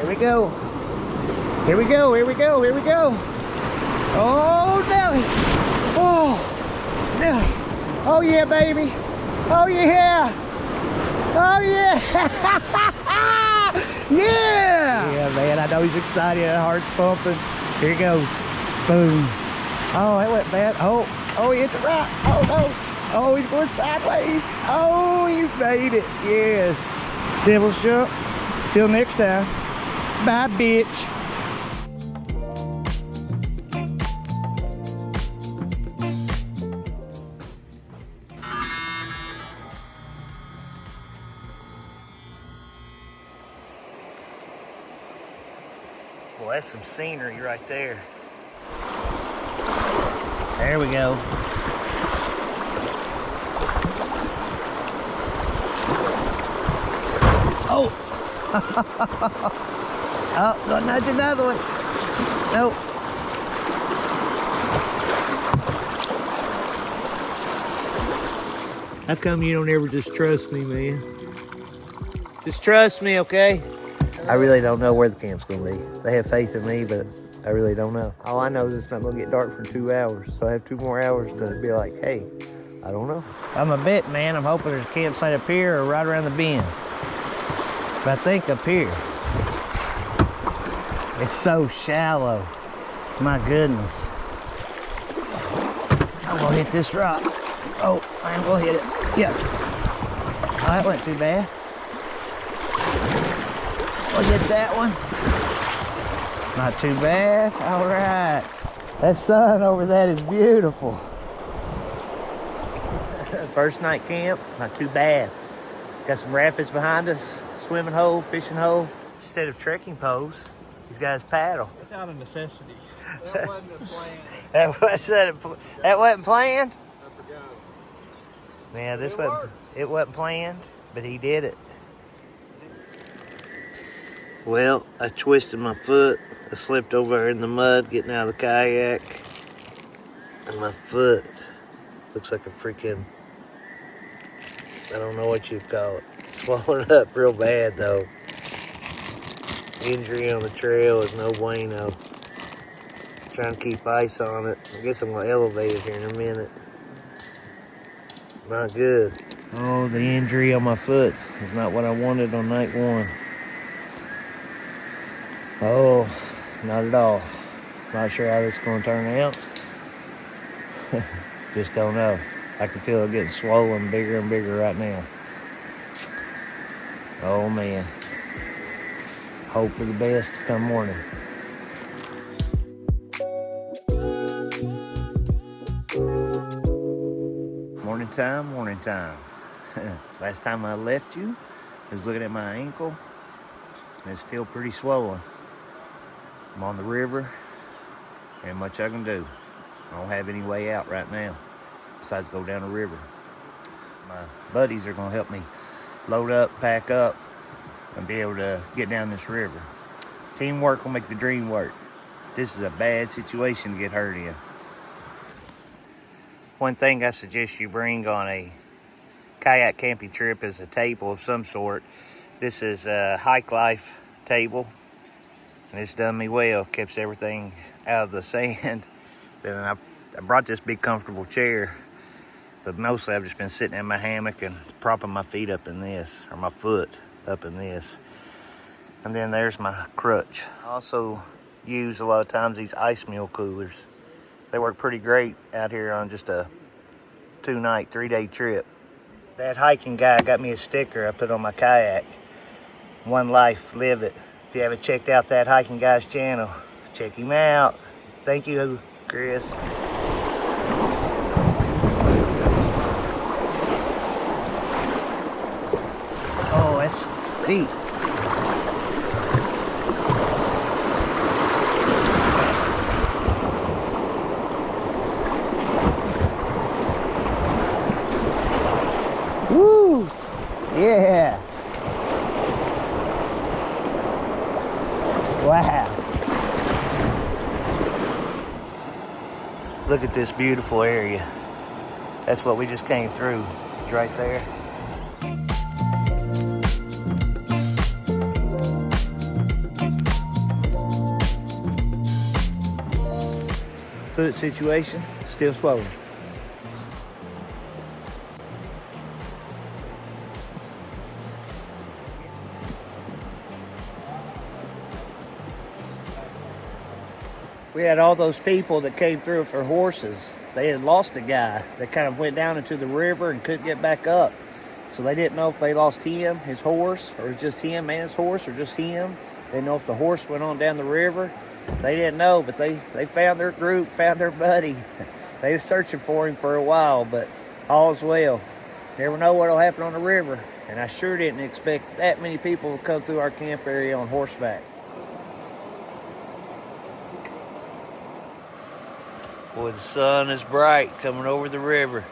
we go. Here we go, here we go, here we go. Oh, Nelly. Oh, Nelly. Oh, yeah, baby. Oh, yeah. Oh, yeah. Yeah. Yeah, man, I know he's excited. That heart's pumping. Here he goes. Boom. Oh, that went bad. Oh, he hit the right. Oh, no. Oh, he's going sideways. Oh, you made it. Yes. Devil's jump. Till next time. Bye, bitch. Well, that's some scenery right there. There we go. Oh! Oh, don't nudge another one. Nope. How come you don't ever just trust me, man? Just trust me, okay? I really don't know where the camp's gonna be. They have faith in me, but I really don't know. All I know is it's not gonna get dark for 2 hours, so I have 2 more hours to be like, hey, I don't know. I'm a bit, man. I'm hoping there's a campsite up here or right around the bend. But I think up here. It's so shallow. My goodness. I'm gonna hit this rock. Oh, I'm gonna hit it. Yeah. Oh, that wasn't too bad. We'll hit that one. Not too bad. All right. That sun over that is beautiful. First night camp, not too bad. Got some rapids behind us, swimming hole, fishing hole. Instead of trekking poles, he's got his paddle. It's out of necessity. That wasn't a plan. That wasn't planned? I forgot. Yeah, it wasn't planned, but he did it. Well, I twisted my foot. I slipped over in the mud getting out of the kayak. And my foot looks like a freaking, I don't know what you'd call it. Swollen up real bad though. Injury on the trail is no bueno. Trying to keep ice on it. I guess I'm gonna elevate it here in a minute. Not good. Oh, the injury on my foot is not what I wanted on night 1. Oh, not at all. Not sure how this is going to turn out. Just don't know. I can feel it getting swollen bigger and bigger right now. Oh man. Hope for the best come morning. Morning time, morning time. Last time I left you, I was looking at my ankle, and it's still pretty swollen. I'm on the river, ain't much I can do. I don't have any way out right now, besides go down the river. My buddies are gonna help me load up, pack up, and be able to get down this river. Teamwork will make the dream work. This is a bad situation to get hurt in. One thing I suggest you bring on a kayak camping trip is a table of some sort. This is a Hike Life table, and it's done me well. Keeps everything out of the sand. Then I brought this big comfortable chair, but mostly I've just been sitting in my hammock and propping my feet up in this, or my foot up in this. And then there's my crutch. I also use a lot of times these ice mule coolers. They work pretty great out here on just a 2-night, 3-day trip. That hiking guy got me a sticker I put on my kayak. One life, live it. If you haven't checked out that hiking guy's channel, check him out. Thank you, Chris. Oh, that's steep. Woo! Yeah. Wow. Look at this beautiful area. That's what we just came through. It's right there. foot situation, still swollen. We had all those people that came through for horses. They had lost a guy that kind of went down into the river and couldn't get back up. So they didn't know if they lost him, his horse, or just him and his horse, or just him. They didn't know if the horse went on down the river. They didn't know, but they found their group, found their buddy. They were searching for him for a while, but all's well. Never know what'll happen on the river. And I sure didn't expect that many people to come through our camp area on horseback. Boy, the sun is bright coming over the river.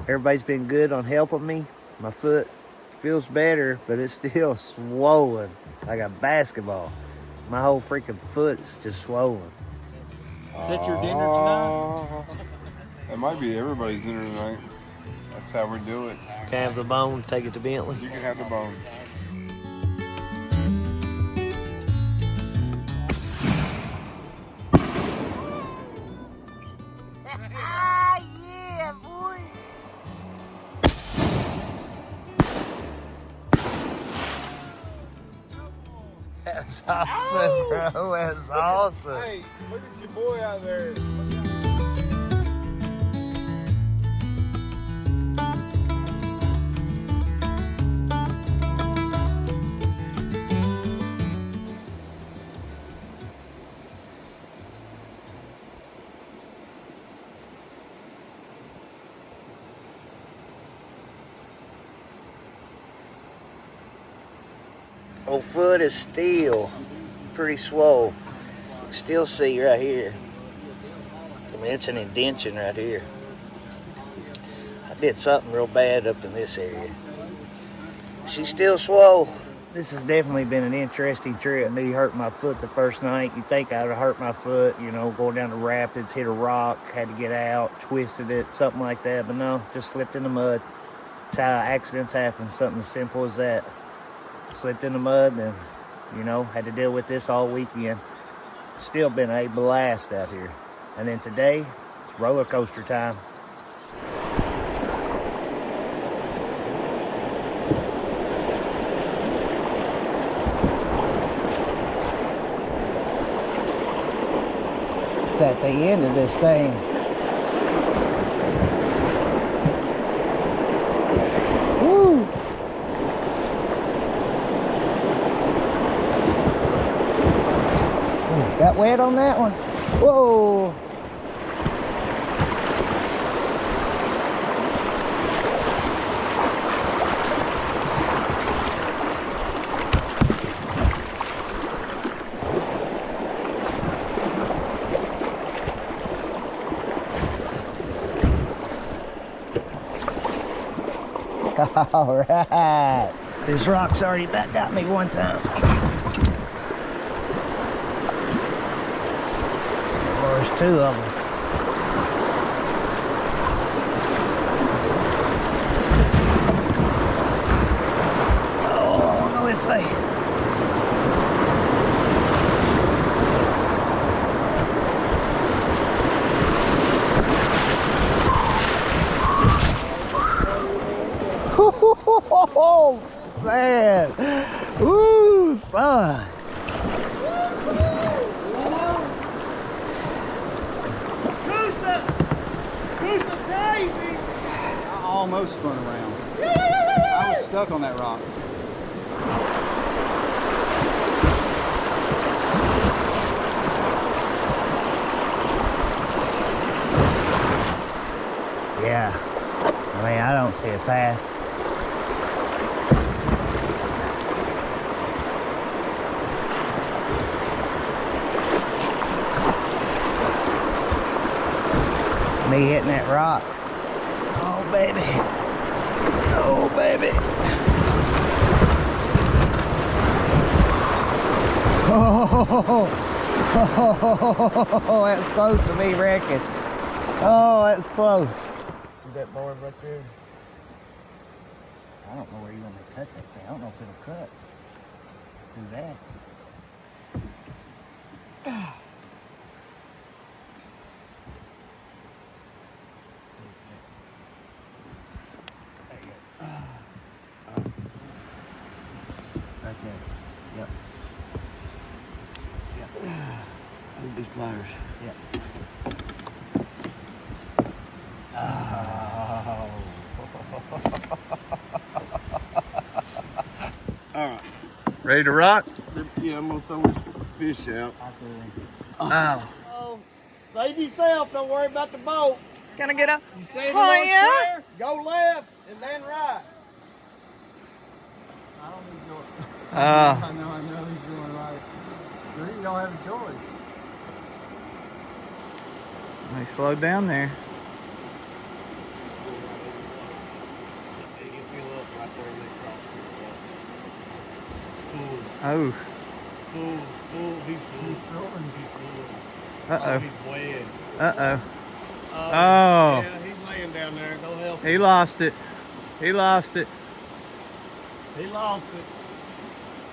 Everybody's been good on helping me. My foot feels better, but it's still swollen like a basketball. My whole freaking foot is just swollen. Is that your dinner tonight? That might be everybody's dinner tonight. That's how we do it. Can I have the bone, take it to Bentley? You can have the bone. Yeah, boy. That's awesome, bro. That's awesome. Hey, look at your boy out there. Old foot is still pretty swole. You can still see right here. I mean, it's an indention right here. I did something real bad up in this area. She's still swole. This has definitely been an interesting trip. Me hurting my foot the first night. You'd think I would have hurt my foot, you know, going down the rapids, hit a rock, had to get out, twisted it, something like that. But no, just slipped in the mud. That's how accidents happen, something as simple as that. Slipped in the mud and, you know, had to deal with this all weekend. Still been a blast out here. And then today, it's roller coaster time. It's at the end of this thing. Woo! Got wet on that one. Whoa! All right. This rock's already about got me one time. There's two of them. Oh, I want to go this way. Oh, man. Woo, son. Almost spun around. I was stuck on that rock. Yeah. I mean, I don't see a path. Me hitting that rock. Oh, baby. Oh, baby. Oh, that's close to me wrecking. Oh, that's close. See that board right there? I don't know where you're going to cut that thing. I don't know if it'll cut through that. Okay. Yep. Yep. Move these pliers. Yep. Oh. All right. Ready to rock? Yeah, I'm gonna throw this fish out. Oh. Oh, save yourself. Don't worry about the boat. Can I get up? You say the Oh, Lord's yeah? Prayer, go left and then right. I don't need your. Uh. I know he's doing right. You don't have a choice. They slowed down there. Oh. He's throwing. Uh-oh. He's wedged. Uh-oh. Oh. Yeah, he's laying down there. Go help him. He lost it. He lost it. He lost it.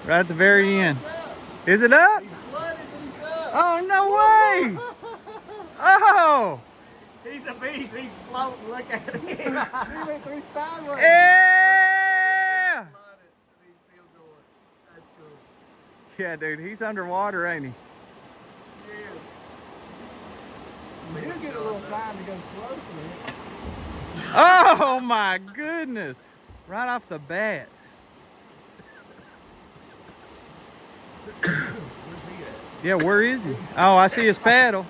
Right at the very end. Is it up? He's flooded, but he's up. Oh, no way! Oh! He's a beast. He's floating. Look at him. He went through sideways. Yeah! Flooded, and he's still going. That's cool. Yeah, dude, he's underwater, ain't he? He is. He'll get a little time to go slow for it. Oh, my goodness. Right off the bat. Where's he at? Yeah, where is he? Oh, I see his paddle.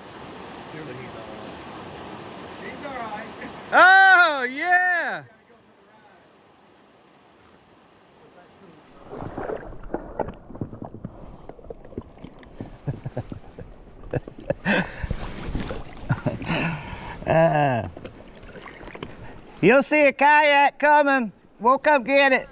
Surely he's all right. He's all right. Oh, yeah! You'll see a kayak coming. We'll come get it.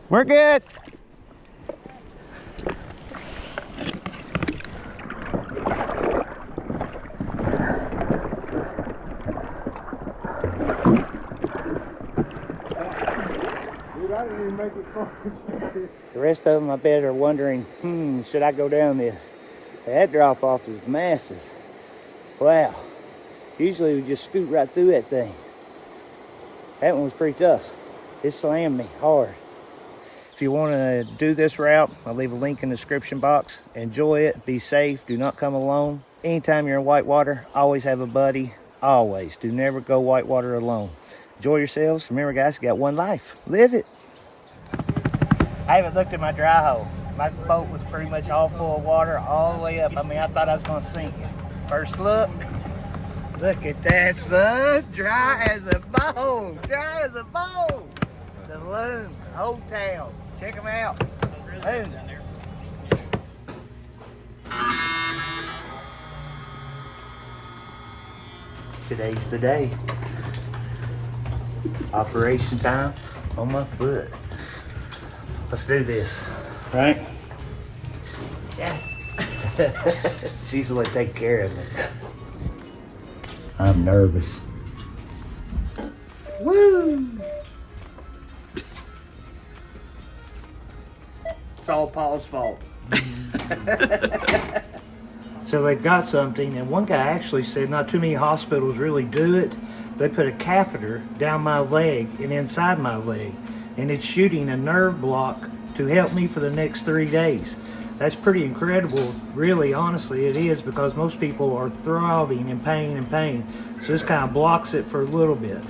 We're good. Dude, I didn't even make it far. The rest of them, I bet, are wondering, should I go down this? That drop off is massive. Wow. Usually we just scoot right through that thing. That one was pretty tough. It slammed me hard. If you want to do this route, I'll leave a link in the description box. Enjoy it. Be safe. Do not come alone. Anytime you're in whitewater, always have a buddy. Always. Do never go whitewater alone. Enjoy yourselves. Remember, guys, you got one life. Live it. I haven't looked at my dry hole. My boat was pretty much all full of water all the way up. I mean, I thought I was going to sink it. First look. Look at that, son. Dry as a bone. Dry as a bone. The loon. Whole town. Check them out. Loon. Today's the day. Operation time on my foot. Let's do this. Right? Yes. She's gonna take care of me. I'm nervous. Woo! It's all Paul's fault. So they've got something, and one guy actually said not too many hospitals really do it. They put a catheter down my leg and inside my leg, and it's shooting a nerve block to help me for the next 3 days. That's pretty incredible, really, honestly it is, because most people are throbbing in pain. So this kind of blocks it for a little bit.